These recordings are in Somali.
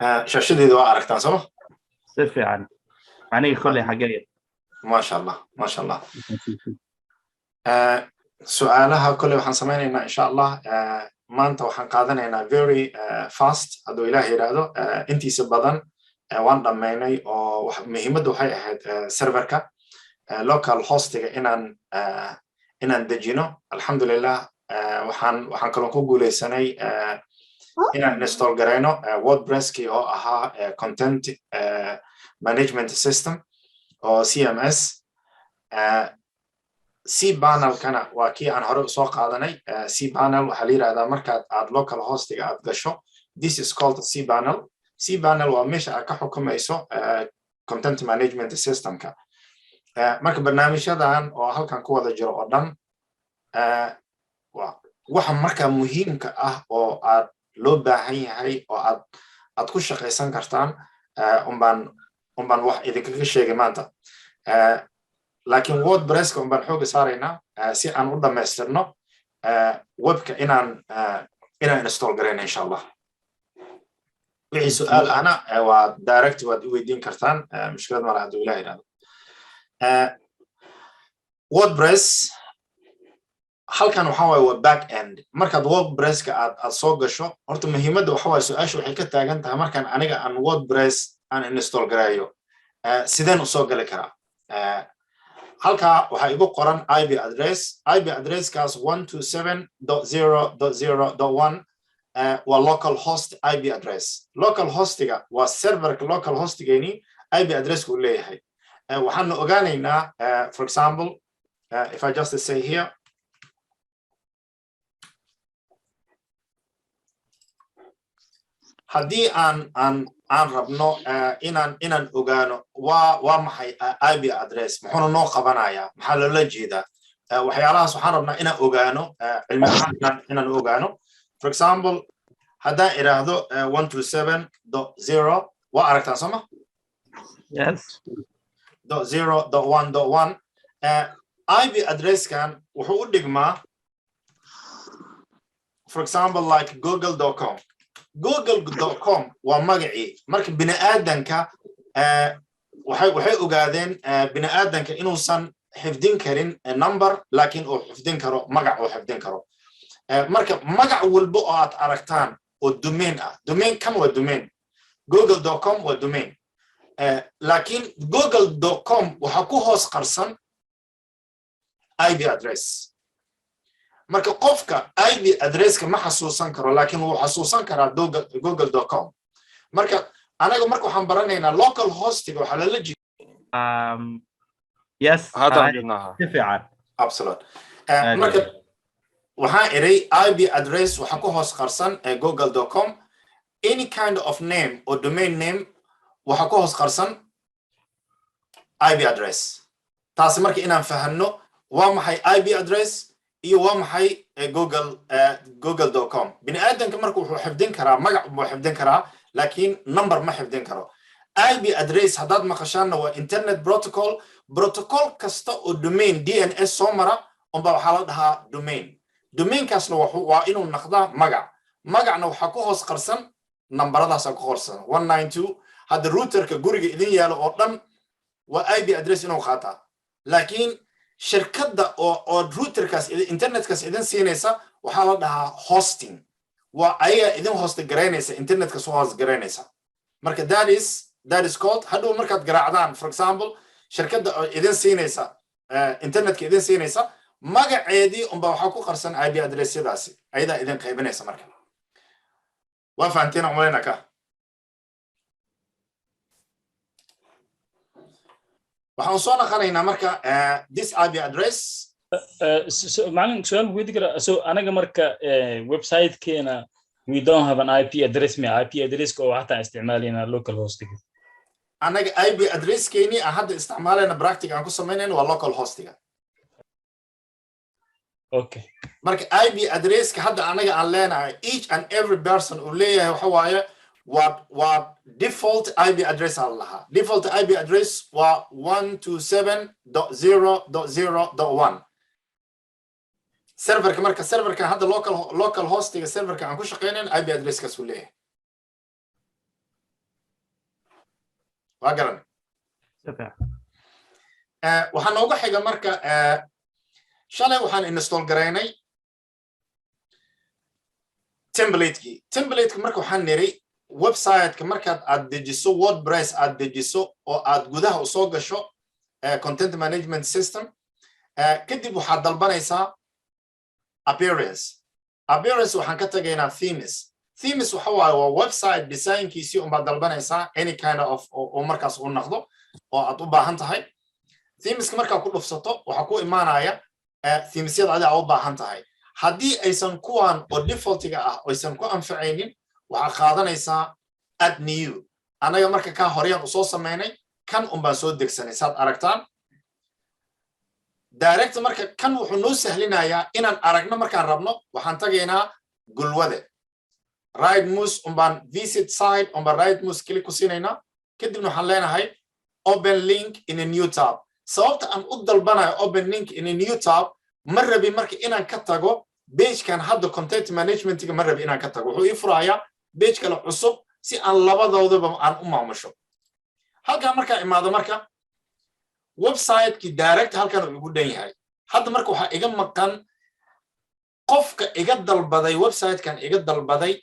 شاشدي waa aragtaan soo si fiican aniga kulli xageeya ما شاء الله ما شاء الله su'aalaha kulli waxaan sameynaynaa insha Allah maanta waxaan qaadanaynaa very fast haduu ilaahay yiraahdo intiisa badan waan dhameynay oo muhiimaddu waxay ahayd serverka local hostiga inaan dejino alxamdulillah waxaan kaloo ku guuleysanay inaan install gareyno WordPresski oo ahaa content management system oo CMS cPanel kana waa kii aan hore soo qaadanay cPanel waxa la yiraahdaa markaad aad local hostiga aad gasho this is called cPanel waa meesha aad ka xukumayso content management systemka marka barnaamijyadan oo halkan ku wada jiro oo dhan waxa marka muhiimka ah oo aad loo baahan yahay oo aad ku shaqeysan kartaan umbaan wax idinkaga sheegay maanta laakiin WordPresska umbaan xooga saaraynaa si aan u dhameystirno webka inaan install gareyno insha Allah wixii su'aal ana waa direct waad u weydiin kartaan mushkilad ma laha haduu ilaahay yiraahdo WordPress halkan waxa waa back end markaad WordPresska aad soo gasho horta muhiimadda waxa waa su'aashu waxay ka taagan tahay markaan aniga aan WordPress aan install gareeyo sideen u soo gali karaa halka waxa igu qoran IP addresskaas 127.0.0.1 waa local host IP address local hostiga waa serverka local hostigeeni IP addresska uu leeyahay waxaan ogaanaynaa for example if I just say here haddii aan rabno inaan ogaano waa maxay IP address muxuu noo qabanayaa maxaa loola jeedaa waxyaalahaas waxaan rabnaa inaan ogaano cilmi ahaan inaan ogaano for example haddaan iraahdo 127.0 waa aragtaan sooma yes .0.1.1 IP addresskan wuxuu u dhigmaa for example like google.com waa magacii marka bini'aadanka waxay ogaadeen bini'aadanka inuusan xifdin karin number laakiin uu xifdin karo magac uu xifdin karo marka magac walba oo aad aragtaan oo domain ah domain kan waa domain google.com waa domain laakiin google.com waxa ku hoos qarsan IP address marka qofka IP addresska ma xasuusan karo laakiin uu xasuusan karaa google.com marka anaga marka waxaan baranaynaa local hostiga waxa la jeedaa yes هذا عندنا si fiican absolute marka waxaan iray IP address waxa ku hoos qarsan google.com any kind of name or domain name waxa ku hoos qarsan IP address taasi marka inaan fahanno waa maxay IP address iyo waa maxay google.com bini'aadanka marka wuxuu xifdin karaa magac buu xifdin karaa laakiin number ma xifdin karo IP address haddaad maqashaanna waa internet protocol kasta oo domain DNS soo mara unba waxaa la dhahaa domainkaasna waa inuu noqdaa magacna waxaa ku hoos qarsan nambaradaasa ku qorsan 192 hadda routerka guriga idin yaalo oo dhan waa IP address inuu qaataa laakiin shirkadda oo routerkaas internetkaas idin siinaysa waxaa la dhahaa hosting waa ayaga idin host gareynaysa internetka soo host gareynaysa marka that is called hadhow markaad garaacdaan for example shirkadda oo idin siinaysa internetka idin siinaysa magaceedii unba waxaa ku qarsan IP addressyadaasi ayadaa idin qaybinaysa marka waa fahanteen umaleyna ka waxaan soo naqanaynaa marka this IP address macallin su'aal weydiin kara so anaga marka website-keena we don't have an IP address IP address oo waxaan isticmaalayna local hostiga anaga IP address-keeni aan hadda isticmaalayna practice aan ku sameynayno waa local hostiga okay marka IP address-ka hadda anaga aan leenahay each and every person uu leeyahay waxa waaye what default IP address Allah default IP address wa 127.0.0.1 serverka marka serverka hadda local hostiga serverka aan ku shaqeynayno IP address kaas uu leeyahay وقرن سفيع waxaan uga xiga marka shalay waxaan install gareynay template marka waxaan niri website markaad aad dejiso WordPress aad dejiso oo aad gudaha u soo gasho content management system kadib waxaad dalbanaysaa appearance waxaan ka tagaynaa themes waxa waaye waa website designkiisii unbaad dalbanaysaa any kind of oo markaas u noqdo oo aad u baahan tahay themeska markaa ku dhufsato waxaa ku imaanaya themesyada adiga u baahan tahay haddii aysan kuwan oo defaultiga ah aysan ku anfacaynin waxaa qaadanaysaa add new anaga marka ka horeyaan u soo sameynay kan baan soo degsanay saad aragtaan direct marka kan wuxuu noo sahlinayaa inaan aragno markaan rabno waxaan tagaynaa gulwade right mouse baan visit site baan right mouse click ku siinaynaa kadibna waxaan leenahay open link in a new tab sababta aan u dalbanayo open link in a new tab ma rabi marka inaan ka tago page kan hadda content management ma rabi inaan ka tago wuxuu ii furayaa page kale cusub si aan labadoodaba aan u maamusho halka marka imaado marka website ki direct halkan uu igu dhan yahay hadda marka waxa iga maqan qofka iga dalbaday website kan iga dalbaday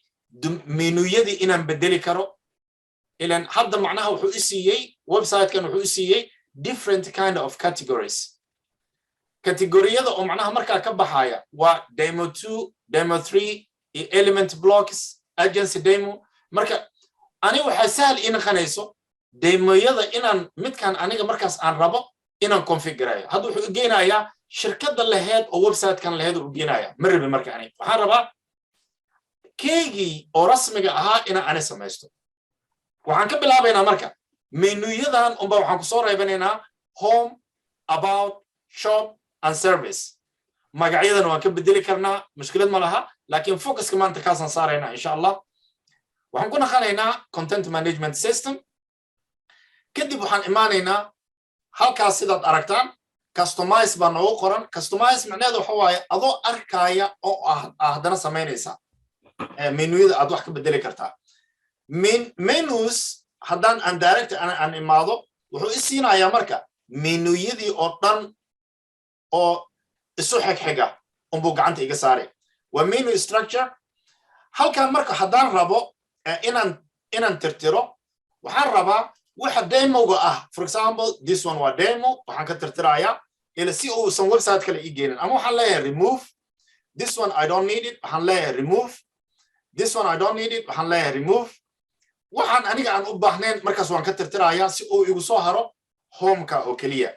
menuyadii inaan bedeli karo ilan hadda macnaha wuxuu isiiyay website kan wuxuu isiiyay different kind of categories categoriyada oo macnaha marka ka baxaya waa demo 2 demo 3 element blocks agency demo marka ani waxa sahal in qanayso demoyada inaan midkan aniga markaas aan rabo inaan configureeyo hadda wuxuu geenayaa shirkadda lahayd oo website kan lahayd uu geenayaa ma rabi marka ani waxaan rabaa keegi oo rasmiga ahaa inaan ani samaysto waxaan ka bilaabaynaa marka menuyadan waxaan ku soo reebanaynaa home about shop and service magacyadan waan ka bedeli karnaa mushkilad ma laha laakiin focuska maanta kaasaan saaraynaa insha Allah waxaan ku naqanaynaa content management system kadib waxaan imaanaynaa halkaas sidaad aragtaan customize baa noogu qoran customize macnaheedu waxa waaye adoo arkaya oo haddana samaynaysa menuyada aad wax ka bedeli kartaa menus haddaan aan direct aan imaado wuxuu i siinayaa marka menuyadii oo dhan oo isu xigxiga unbuu gacanta iga saaray waa menu structure halkan marka haddaan rabo inaan tirtiro waxaan rabaa waxa demoga ah for example this one waa demo waxaan ka tirtirayaa ila si uusan website kale ii geenin ama waxaan leeyahay remove this one I don't need it waxaan leeyahay remove this one I don't need it waxaan leeyahay remove waxaan aniga aan u baahnayn markaas waan ka tirtirayaa si uu igu soo haro home-ka oo kaliya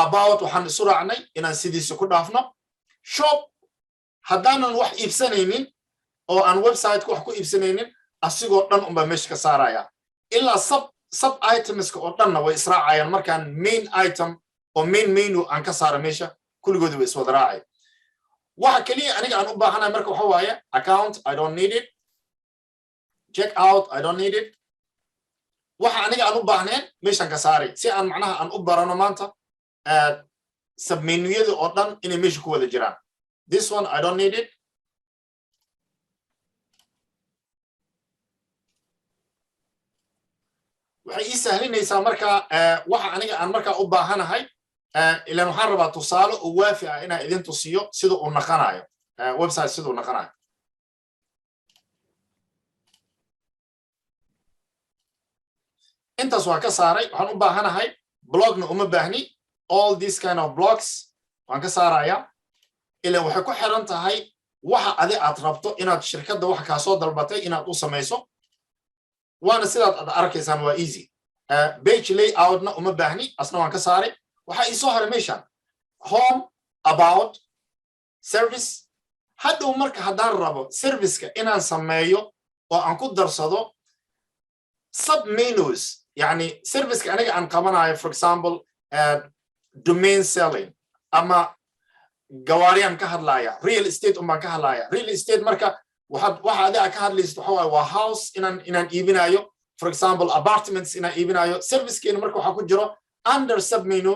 about waxaan isu raacnay inaan sidiisa ku dhaafno shop haddaanan wax iibsanaynin oo aan website wax ku iibsanaynin asigoo dhan unbaa meesha ka saaraya ilaa sub items oo dhanna way israacayaan markaan main item oo main menu aan ka saara meesha kulligoodu way iswada raacay waxa kaliya aniga aan u baahanahay marka waxa waaye account I don't need it check out I don't need it waxa aniga aan u baahnayn meeshan ka saaray si aan macnaha aan u barano maanta submenuyada oo dhan inay meesha ku wada jiraan this one I don't need it waxay ii sahlinaysaa marka waxa aniga aan marka u baahanahay ilaan waxaan rabaa tusaale oo waafi ah inaan idin tusiyo sida uu naqanayo website sida uu naqanayo intaas waa ka saaray waxaan u baahanahay blogna uma baahni all these kind of blogs waan ka saaraya ilaan waxay ku xiran tahay waxa adi aad rabto inaad shirkadda wax kaa soo dalbatay inaad u samayso waana sidaad aad arkaysaan waa easy page layoutna uma baahni asna waan ka saaray waxa ii soo haray meeshan home about service hadhow marka haddaan rabo serviceka inaan sameeyo oo aan ku darsado submenus yani serviceka aniga aan qabanayo for example domain selling ama gawaariyaan ka hadlaya real estate baan ka hadlaya real estate marka waxa adiga ka hadlaysto waxa waaye waa house inaan iibinayo for example apartments inaan iibinayo servicekeena marka waxa ku jiro under submenu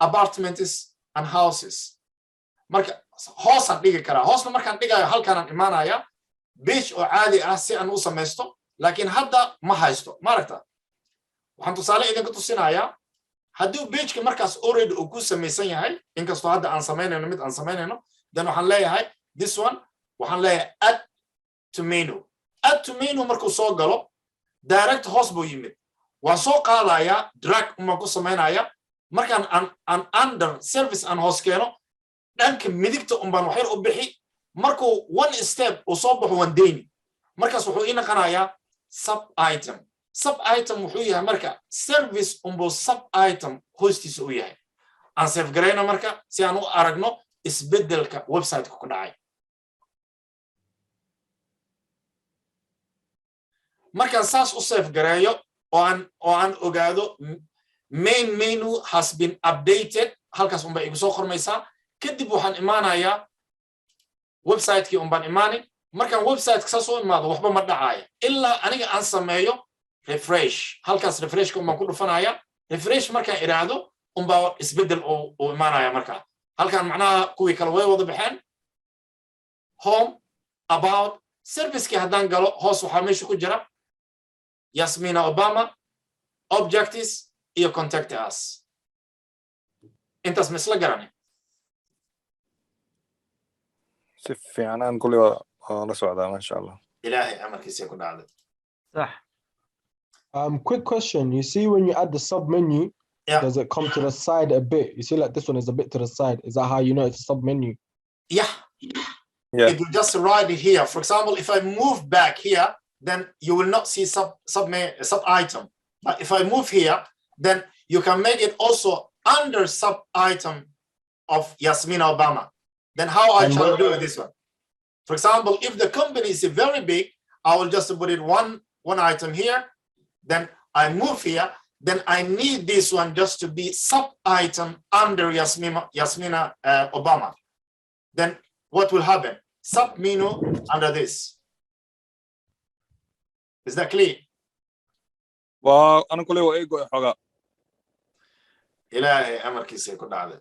apartments and houses marka hoosaan dhigi karaa hoosna markaan dhigayo halkaanaan imaanaya page oo caadi ah si aan u samaysto laakiin hadda ma haysto ma aragta waxaan tusaale idinka tusinayaa haddii page-ka markaas already uu ku samaysan yahay inkastoo hadda aan samaynayno mid aan samaynayno then waxaan leeyahay this one waxaan leeyahay add to menu markuu soo galo direct hoos buu yimid waan soo qaadayaa drag uma ku samaynaya markaan aan under service aan hoos keeno dhanka midigta umbaan wax yar u bixi markuu one step uu soo baxo waan deyni markaas wuxuu ii noqonayaa sub item wuxuu yahay marka service umbo sub item hoostiisa u yahay aan save garayna marka si aan u aragno isbedelka website ku dhacay markaan saas u save gareeyo oo aan ogaado main menu has been updated halkaas unba igu soo qormaysaa kadib waxaan imaanayaa website-kii unbaan imaani markaan website-ka saas u imaado waxba ma dhacaya ilaa aniga aan sameeyo refresh halkaas refreshka unbaan ku dhufanaya refresh markaan iraahdo unbaa isbedel uu imaanaya markaa halkaan macnaha kuwii kale way wada baxeen home about servicekii haddaan galo hoos waxaa meesha ku jira Yasmina Obama objectives iyo contact us intaas misla garane si fiican aan kulli waa la socdaa ma sha Allah ilaahay amarkiisa ku dhacday صح Quick question. You see when you add the sub menu, Yeah. does it come to the side a bit? You see like this one is a bit to the side. Is that how you know it's a sub menu? yeah Yeah. it will just write it here for example if I move back here then you will not see sub item but if I move here then you can make it also under sub item of Yasmina Obama then how I And shall what- do this one for example if the company is very big I will just put it one item here then I move here then I need this one just to be sub item under Yasmina Obama then what will happen sub menu under this is that clear waa ana kulli waa eego xogaa ilaahay amarkiisa ku dhacday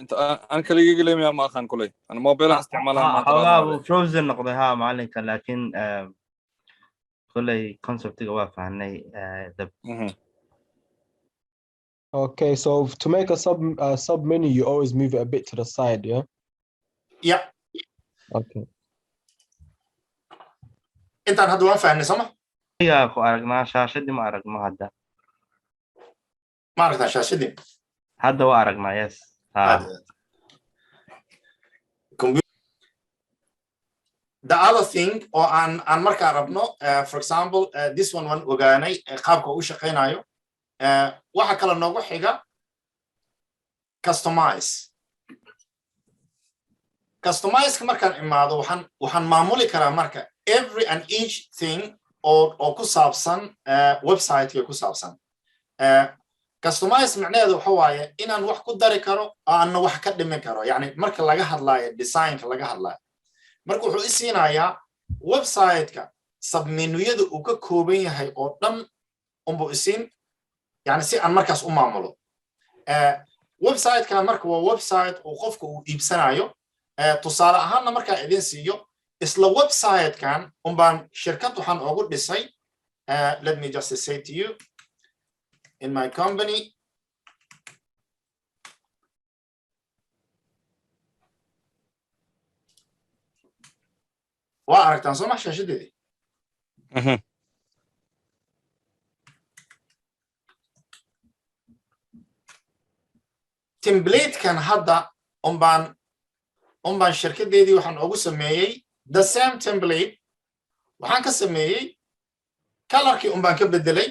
inta aan kaliya leeyahay ma aqaan kulli ana mobile isticmaalaa xogaa buu frozen noqday ha maalinka laakiin كل concept waa fahnay Okay, so to make a sub menu, you always move it a bit to the side, yeah? yeah Okay. intaan hadda waan fahnay sama iga ku aragnaa shaashadii ma aragno hadda ma aragtaa shaashadii hadda waa aragnaa yes the other thing oo aan markaa rabno for example this one waan ogaanay qaabka uu shaqeynayo waxa kale noogu xiga customize markaan imaado waxaan maamuli karaa marka every and each thing oo ku saabsan website-ka ku saabsan customize macnaheedu waxa waaye inaan wax ku dari karo aan wax ka dhimin karo yani marka laga hadlayo design-ka laga hadlayo marka wuxuu isiinayaa website-ka submenuyada uu ka kooban yahay oo dhan unbuu isiin yani si aan markaas u maamulo website-kana marka waa website uu qofka uu iibsanayo tusaale ahaanna markaa idin siiyo isla website-kan unbaan shirkad waxaan ugu dhisay let me just say to you in my company waa aragtaan soo ma shaashadeedii template-kan hadda unbaan shirkadeedii waxaan ugu sameeyey the same template waxaan ka sameeyey colorkii unbaan ka bedelay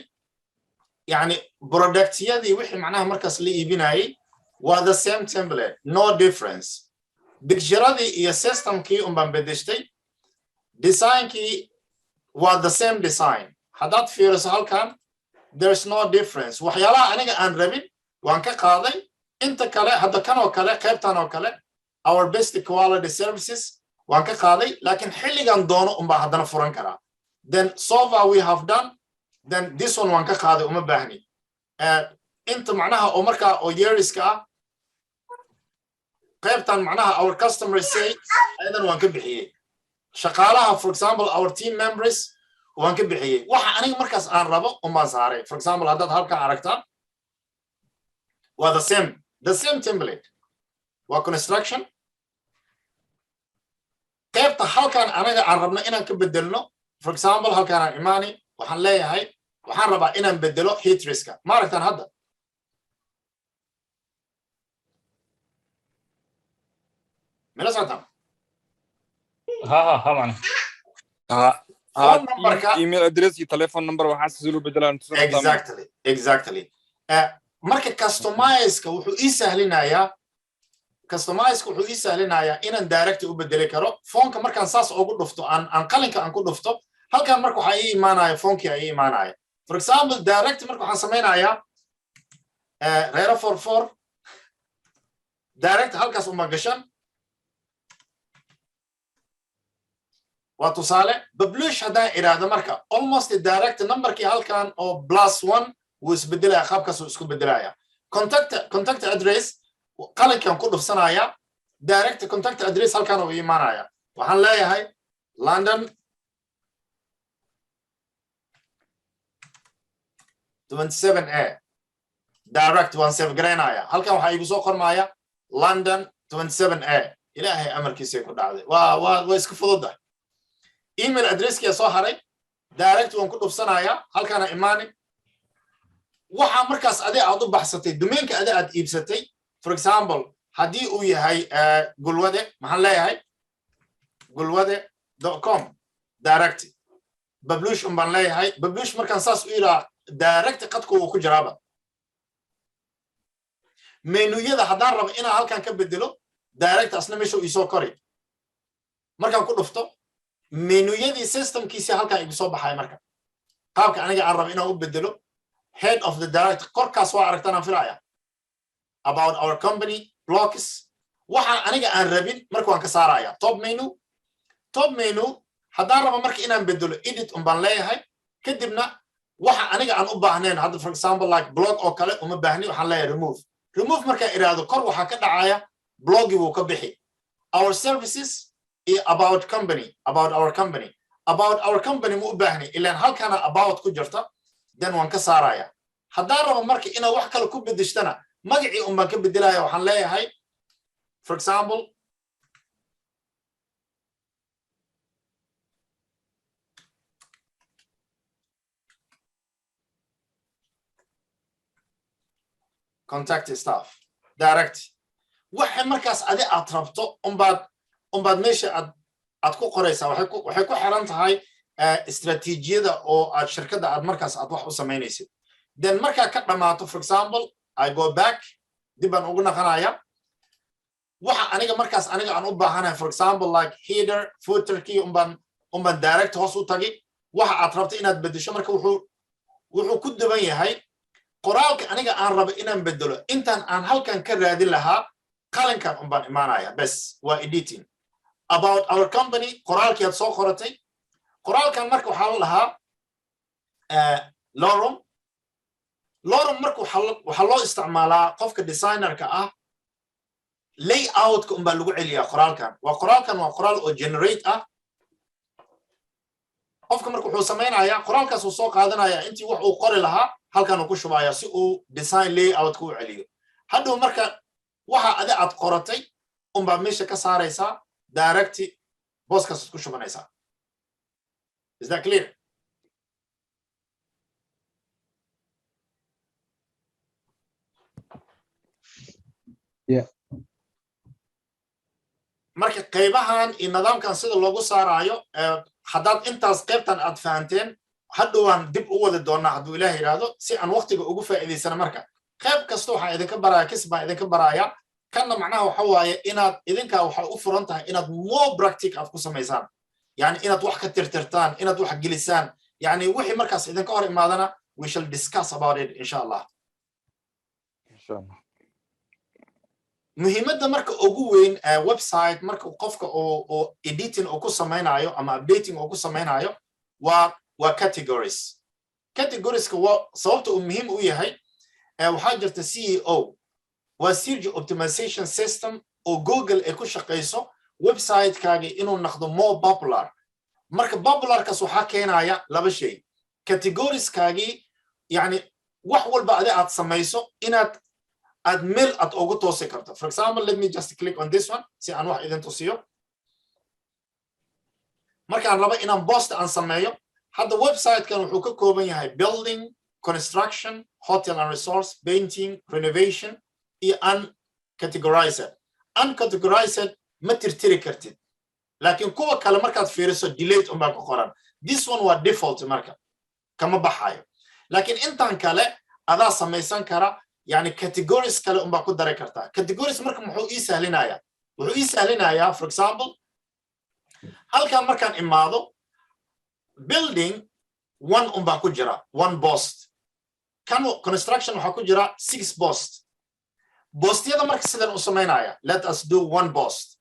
yani productyadii wixii macnaha markaas la iibinayay waa the same template no difference picturedii iyo systemkii unbaan bedeshtay designkii waa the same design haddaad fiiriso halkan there's no difference waxyaalaha aniga aan rabin waan ka qaaday inta kale hadda kan oo kale qaybtan oo kale our best quality services waan ka qaaday laakiin xilligan doono unbaa haddana furan karaa then so far we have done then this one waan ka qaaday uma baahni inta macnaha oo markaa oo yeariska ah qaybtan macnaha our customers say ayadan waan ka bixiyey shaqaalaha for example our team members وان كبحيي waxa aniga markaas aan rabo uma saaray for example hadad halka aragtaan waa the same template waa construction qaybta halkan anaga aan rabno inaan ka bedelno for example halkan aan imaani waxaan leeyahay waxaan rabaa inaan bedelo heat risk ma aragtaan hadda mala socdaan ها معنا email address iyo telephone number waxaa si loo bedelaan exactly marka customize-ka wuxuu ii sahlinayaa inaan direct u bedeli karo phone-ka markaan saas ugu dhufto aan qalinka aan ku dhufto halkan marka waxa ii imaanaya phone-ki ay imaanaya for example direct marka waxaan sameynayaa reera 44 direct halkaas uma gashan وتصالح ببلش هذا إرادة مركا almost direct number كي هالكان أو +1 وسبدلها خاب كسو اسكو بدلايا contact address قال كان كله في صنايع direct contact address هالكان أو إيمانايا وحنلاقي هاي London 27A direct 17 جرينايا هالكان وحي بسوق معايا London 27A إلهي أمر كيسي يكون دعوة واسكو فضل email address كي soo haray direct waan ku dhufsanayaa halkaana imaani waxa markaas aad u baxsatay domainka aad iibsatay for example hadii uu yahay gulwade maxaan leeyahay gulwade.com direct publish baan leeyahay publish markaan saas u ila direct qadku uu ku jiraaba menuyada hadaan rabo inaan halkan ka bedelo direct asna meesha uu soo koray markaan ku dhufto menuyadii systemkiisa halkan igu soo baxay marka qaabka aniga aan rabo inaan u bedelo head of the direct korkaas waa aragtaan filaya about our company blocks waxa aniga aan rabin marka waan ka saaraya top menu hadaan rabo marka inaan bedelo edit baan leeyahay kadibna waxa aniga aan u baahnayn hadda for example like blog oo kale uma baahni waxaan leeyahay remove marka iraado kor waxa ka dhacaya blogi wuu ka bixi our services about our company mu baahni ilaan halkana about ku jirta dan waan ka saaraya haddaan rabo marka inaan wax kale ku bedeshtana magacii baan ka bedelaya waxaan leeyahay for example contact staff direct waxa markaas adi aad rabto umbaad meesha aad ku qoraysaa waxay ku xiran tahay istiraatiijiyada oo aad shirkadda aad markaas aad wax u samaynaysid then marka ka dhamaato for example I go back dib aan ugu naqanaya waxa aniga markaas aniga aan u baahanahay for example like header footer kii umban direct hoos u tagi waxa aad rabto inaad bedesho marka wuxuu ku daban yahay qoraalka aniga aan rabo inaan bedelo intaan aan halkan ka raadin lahaa qalinkan umban imaanaya bas waa editing about our company qoraalkii aad soo qoratay qoraalkan marka waxaa la lahaa lorem marka waxaa loo isticmaalaa qofka designerka ah layoutka unbaa lagu celiyaa qoraalkan waa qoraal oo generate ah qofka marka wuxuu samaynayaa qoraalkaas uu soo qaadanayaa intii wax uu qori lahaa halkan uu ku shubayaa si uu design layoutka u celiyo hadhow marka waxa aad qoratay unbaa meesha ka saaraysaa direct booskaas ku shubanaysaa is that clear yeah marka qaybahan iyo nidaamkan sida loogu saarayo haddaad intaas qaybtan aad fahanteen hadhowaan dib u wada doonaa hadduu ilaahay yidhaahdo si aan waqtiga ugu faa'iidaysana marka qayb kasta waxaa idinka baraya kisbaa idinka baraya kanna macnaha waxa waaye inaad idinkaa waxay u furan tahay inaad more practice aad ku samaysaan yani inaad wax ka tirtirtaan inaad wax gelisaan yani wixii markaas idinka hor imaadana we shall discuss about it insha allah muhiimadda marka ugu weyn website marka qofka oo editing oo ku samaynayo ama updating oo ku samaynayo waa categorieska waa sababta uu muhiim u yahay waxaa jirta CEO waa search optimization system oo Google ay ku shaqeyso website-kaaga inuu noqdo more popular marka popular kas waxa keenaya laba shay categories kaagi yani wax walba aad samayso inaad meel aad ugu toosi karto. For example, let me just click on this one si aan wax idin tusiyo. marka aan rabo inaan post aan sameeyo hadda website kan wuxuu ka kooban yahay building, construction, hotel and resorts, painting, renovation iyo uncategorized. Uncategorized ma tirtiri kartid laakiin kuwa kale markaad fiiriso delete baa ku qoran. This one waa default marka kama baxayo laakiin intaan kale adaa samaysan kara yani categories kale baa ku dari kartaa. Categories marka muxuu ii sahlinayaa for example halkan markaan imaado building one baa ku jira one post kan construction waxa ku jira 6 post. Postyada marka sidan u sameynaya let us do one post.